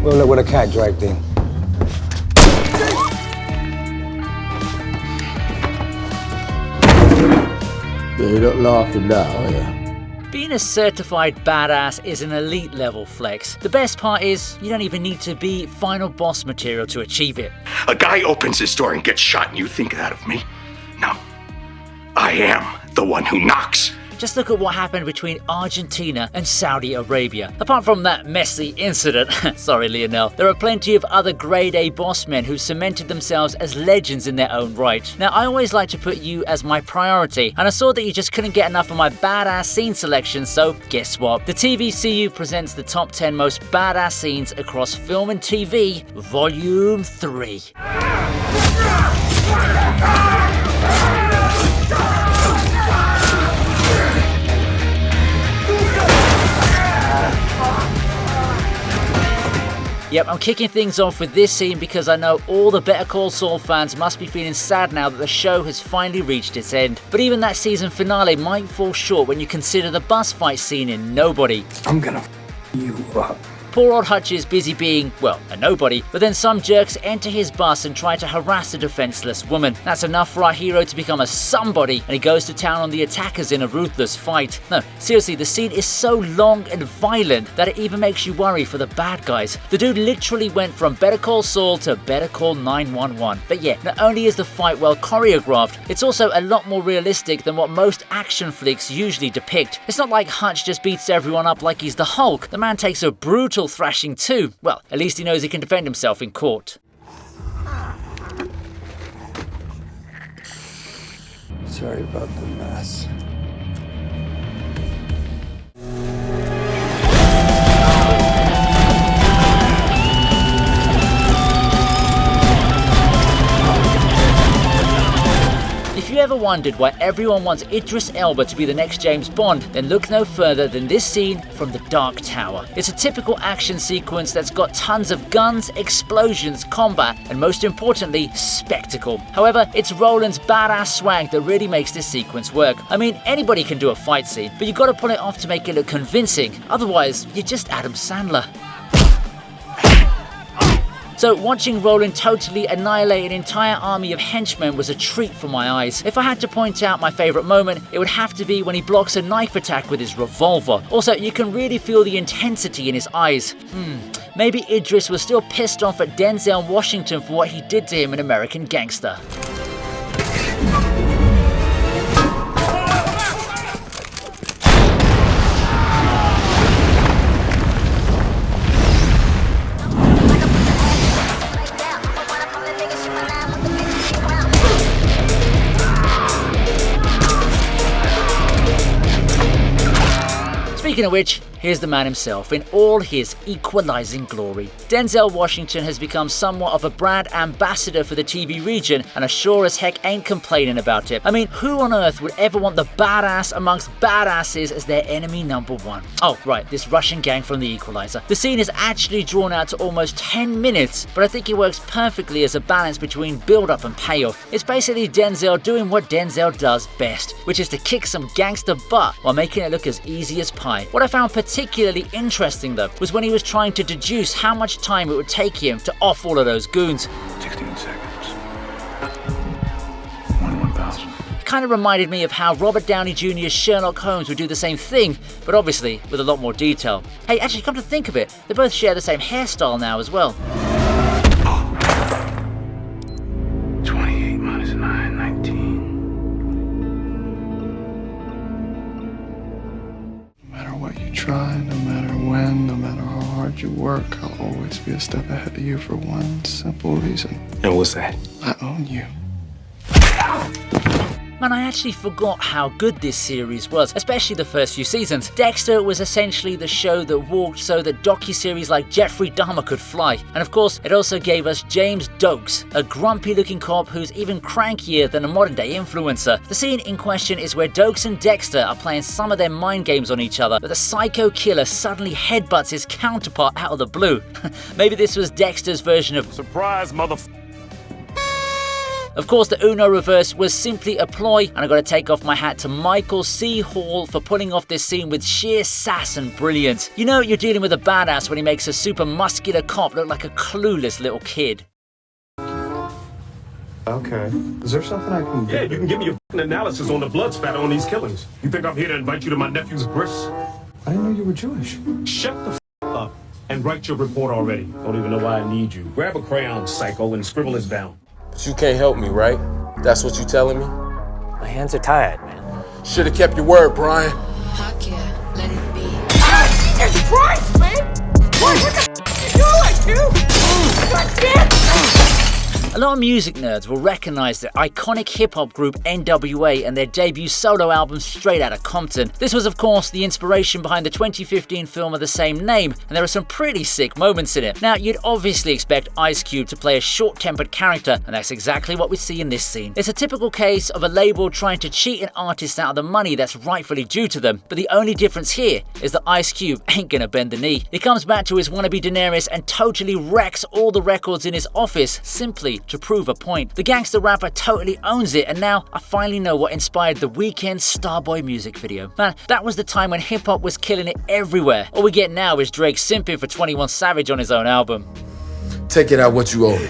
Well, look what a cat dragged in. You're not laughing now, are you? Being a certified badass is an elite level flex. The best part is, you don't even need to be final boss material to achieve it. A guy opens his door and gets shot and you think that of me? No. I am the one who knocks. Just look at what happened between Argentina and Saudi Arabia. Apart from that messy incident, sorry Lionel, there are plenty of other grade A boss men who cemented themselves as legends in their own right. Now I always like to put you as my priority, and I saw that you just couldn't get enough of my badass scene selection, so guess what? The TVCU presents the top 10 most badass scenes across film and TV, Volume 3. Yep, I'm kicking things off with this scene because I know all the Better Call Saul fans must be feeling sad now that the show has finally reached its end. But even that season finale might fall short when you consider the bus fight scene in Nobody. I'm gonna you up. Poor old Hutch is busy being, well, a nobody, but then some jerks enter his bus and try to harass a defenseless woman. That's enough for our hero to become a somebody, and he goes to town on the attackers in a ruthless fight. No, seriously, the scene is so long and violent that it even makes you worry for the bad guys. The dude literally went from Better Call Saul to Better Call 911. But yeah, not only is the fight well choreographed, it's also a lot more realistic than what most action flicks usually depict. It's not like Hutch just beats everyone up like he's the Hulk. The man takes a brutal thrashing too. Well, at least he knows he can defend himself in court. Sorry about the mess. If you ever wondered why everyone wants Idris Elba to be the next James Bond, then look no further than this scene from The Dark Tower. It's a typical action sequence that's got tons of guns, explosions, combat, and most importantly, spectacle. However, it's Roland's badass swag that really makes this sequence work. I mean, anybody can do a fight scene, but you gotta pull it off to make it look convincing. Otherwise, you're just Adam Sandler. So watching Roland totally annihilate an entire army of henchmen was a treat for my eyes. If I had to point out my favourite moment, it would have to be when he blocks a knife attack with his revolver. Also, you can really feel the intensity in his eyes. Maybe Idris was still pissed off at Denzel Washington for what he did to him in American Gangster. Speaking of which, here's the man himself in all his equalizing glory. Denzel Washington has become somewhat of a brand ambassador for the TV region, and I sure as heck ain't complaining about it. I mean, who on earth would ever want the badass amongst badasses as their enemy number one? Oh, right, this Russian gang from The Equalizer. The scene is actually drawn out to almost 10 minutes, but I think it works perfectly as a balance between build-up and payoff. It's basically Denzel doing what Denzel does best, which is to kick some gangster butt while making it look as easy as pie. What I found particularly interesting though was when he was trying to deduce how much time it would take him to off all of those goons. 16 seconds. 1,000. It kind of reminded me of how Robert Downey Jr.'s Sherlock Holmes would do the same thing, but obviously with a lot more detail. Hey, actually come to think of it, they both share the same hairstyle now as well. 28 minus 9, 19. No matter what you try, no matter when, no matter how hard you work, I'll always be a step ahead of you for one simple reason. And what's that? I own you. Man, I actually forgot how good this series was, especially the first few seasons. Dexter was essentially the show that walked so that docuseries like Jeffrey Dahmer could fly. And of course, it also gave us James Dokes, a grumpy-looking cop who's even crankier than a modern-day influencer. The scene in question is where Dokes and Dexter are playing some of their mind games on each other, but the psycho killer suddenly headbutts his counterpart out of the blue. Maybe this was Dexter's version of surprise, motherfucker. Of course, the Uno reverse was simply a ploy, and I gotta take off my hat to Michael C. Hall for pulling off this scene with sheer sass and brilliance. You know you're dealing with a badass when he makes a super muscular cop look like a clueless little kid. Okay. Is there something I can do? Yeah, you can give me a analysis on the blood spatter on these killings. You think I'm here to invite you to my nephew's bris? I didn't know you were Jewish. Shut the up and write your report already. Don't even know why I need you. Grab a crayon, psycho, and scribble this down. But you can't help me, right? That's what you telling me? My hands are tired, man. Should have kept your word, Brian. Heck yeah, let it be. Jesus Christ, man! What the you doing, dude? God damn! A lot of music nerds will recognize the iconic hip-hop group NWA and their debut solo album Straight Outta Compton. This was of course the inspiration behind the 2015 film of the same name, and there are some pretty sick moments in it. Now you'd obviously expect Ice Cube to play a short-tempered character, and that's exactly what we see in this scene. It's a typical case of a label trying to cheat an artist out of the money that's rightfully due to them, but the only difference here is that Ice Cube ain't gonna bend the knee. He comes back to his wannabe Daenerys and totally wrecks all the records in his office simply to prove a point. The gangster rapper totally owns it, and now I finally know what inspired the Weeknd's Starboy music video. Man, that was the time when hip-hop was killing it everywhere. All we get now is Drake simping for 21 Savage on his own album. Take it out what you owe me.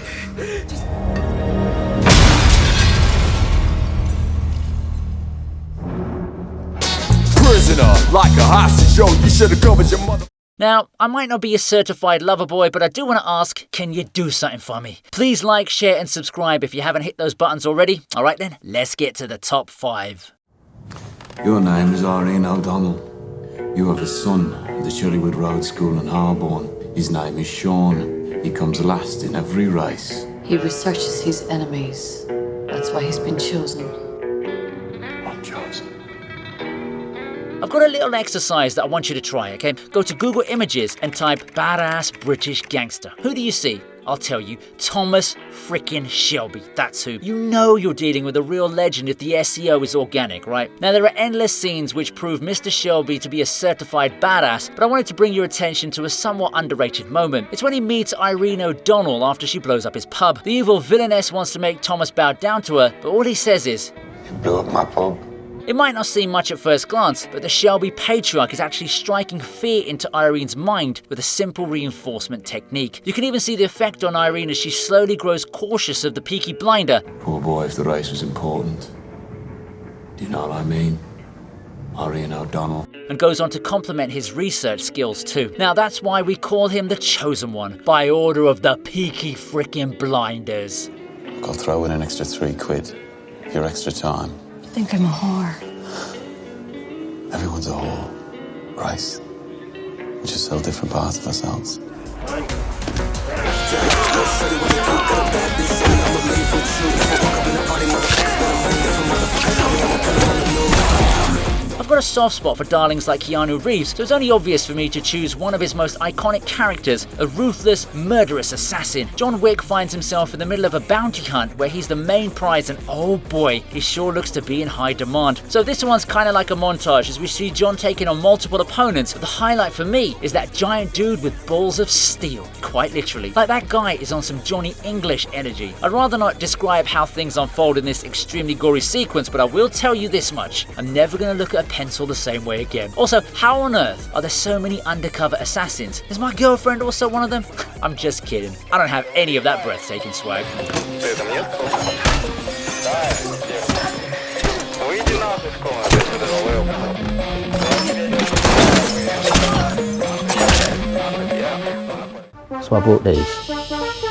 Prisoner, like a hostage, yo, you should have covered your mother. Now, I might not be a certified lover boy, but I do want to ask, can you do something for me? Please like, share and subscribe if you haven't hit those buttons already. Alright then, let's get to the top 5. Your name is Irene O'Donnell. You have a son at the Cherrywood Road School in Harborne. His name is Sean. He comes last in every race. He researches his enemies. That's why he's been chosen. I'm chosen. I've got a little exercise that I want you to try, okay? Go to Google Images and type badass British gangster. Who do you see? I'll tell you, Thomas frickin' Shelby. That's who. You know you're dealing with a real legend if the SEO is organic, right? Now there are endless scenes which prove Mr. Shelby to be a certified badass, but I wanted to bring your attention to a somewhat underrated moment. It's when he meets Irene O'Donnell after she blows up his pub. The evil villainess wants to make Thomas bow down to her, but all he says is, You blew up my pub. it might not seem much at first glance, but the Shelby patriarch is actually striking fear into Irene's mind with a simple reinforcement technique. You can even see the effect on Irene as she slowly grows cautious of the Peaky Blinder. Poor boy, if the race was important. Do you know what I mean? Irene O'Donnell. And goes on to compliment his research skills too. Now that's why we call him the Chosen One, by order of the Peaky frickin' Blinders. I'll throw in an extra £3 for your extra time. I think I'm a whore. Everyone's a whore, right? We just sell different parts of ourselves. I've got a soft spot for darlings like Keanu Reeves, so it's only obvious for me to choose one of his most iconic characters, a ruthless, murderous assassin. John Wick finds himself in the middle of a bounty hunt where he's the main prize, and oh boy, he sure looks to be in high demand. So this one's kind of like a montage as we see John taking on multiple opponents, but the highlight for me is that giant dude with balls of steel, quite literally. Like that guy is on some Johnny English energy. I'd rather not describe how things unfold in this extremely gory sequence, but I will tell you this much: I'm never going to look at a pencil the same way again. Also, how on earth are there so many undercover assassins? Is my girlfriend also one of them? I'm just kidding. I don't have any of that breathtaking swag. So I bought these.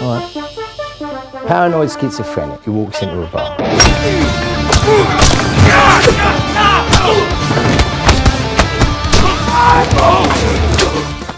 Alright. Paranoid schizophrenic who walks into a bar.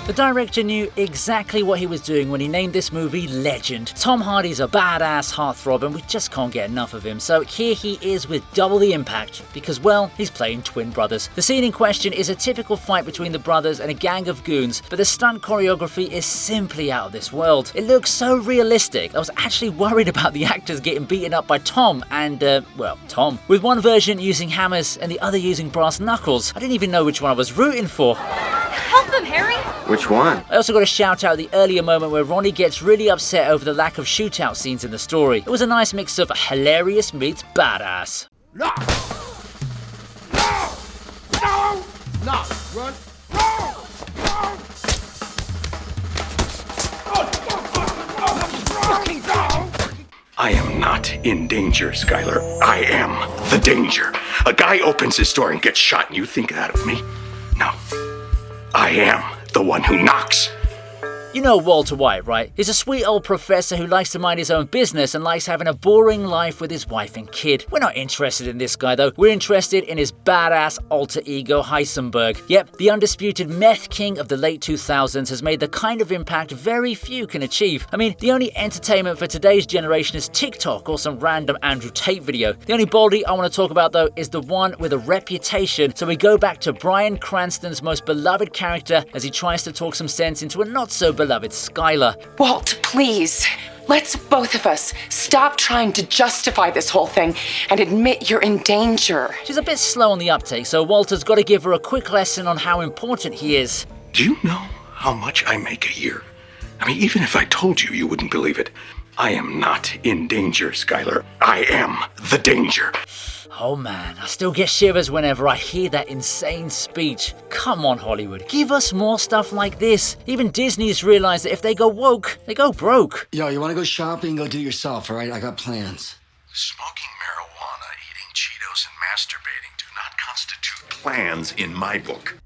The director knew exactly what he was doing when he named this movie Legend. Tom Hardy's a badass heartthrob and we just can't get enough of him, so here he is with double the impact because, well, he's playing twin brothers. The scene in question is a typical fight between the brothers and a gang of goons, but the stunt choreography is simply out of this world. It looks so realistic. I was actually worried about the actors getting beaten up by Tom and, well, Tom. With one version using hammers and the other using brass knuckles, I didn't even know which one I was rooting for. Help him, Harry! Which one? I also got to shout out the earlier moment where Ronnie gets really upset over the lack of shootout scenes in the story. It was a nice mix of hilarious meets badass. No! No! No! No! Run! No! No! I am not in danger, Skylar. I am the danger. A guy opens his door and gets shot, and you think that of me? No. I am the one who knocks. You know Walter White, right? He's a sweet old professor who likes to mind his own business and likes having a boring life with his wife and kid. We're not interested in this guy though. We're interested in his badass alter ego Heisenberg. Yep, the undisputed meth king of the late 2000s has made the kind of impact very few can achieve. I mean, the only entertainment for today's generation is TikTok or some random Andrew Tate video. The only Baldy I want to talk about though is the one with a reputation, so we go back to Bryan Cranston's most beloved character as he tries to talk some sense into a not so beloved Skylar. Walt, please. Let's both of us stop trying to justify this whole thing and admit you're in danger. She's a bit slow on the uptake, so Walter's got to give her a quick lesson on how important he is. Do you know how much I make a year? I mean, even if I told you, you wouldn't believe it. I am not in danger, Skylar. I am the danger. Oh man, I still get shivers whenever I hear that insane speech. Come on, Hollywood, give us more stuff like this. Even Disney's realized that if they go woke, they go broke. Yo, you wanna go shopping? Go do it yourself, all right? I got plans. Smoking marijuana, eating Cheetos, and masturbating do not constitute plans in my book.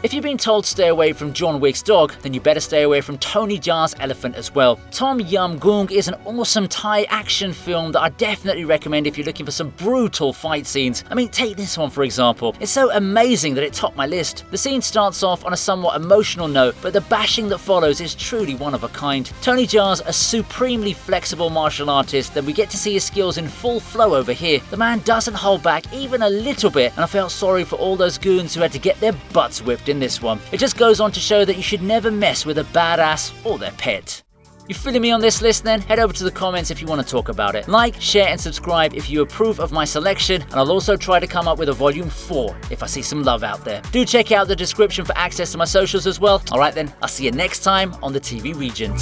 If you've been told to stay away from John Wick's dog, then you better stay away from Tony Jaa's elephant as well. Tom Yum Goong is an awesome Thai action film that I definitely recommend if you're looking for some brutal fight scenes. I mean, take this one for example. It's so amazing that it topped my list. The scene starts off on a somewhat emotional note, but the bashing that follows is truly one of a kind. Tony Jaa's a supremely flexible martial artist, and we get to see his skills in full flow over here. The man doesn't hold back even a little bit, and I felt sorry for all those goons who had to get their butts whipped in this one. It just goes on to show that you should never mess with a badass or their pet. You feeling me on this list then? Head over to the comments if you want to talk about it. Like, share and subscribe if you approve of my selection, and I'll also try to come up with a volume 4 if I see some love out there. Do check out the description for access to my socials as well. Alright then, I'll see you next time on the TV Regent.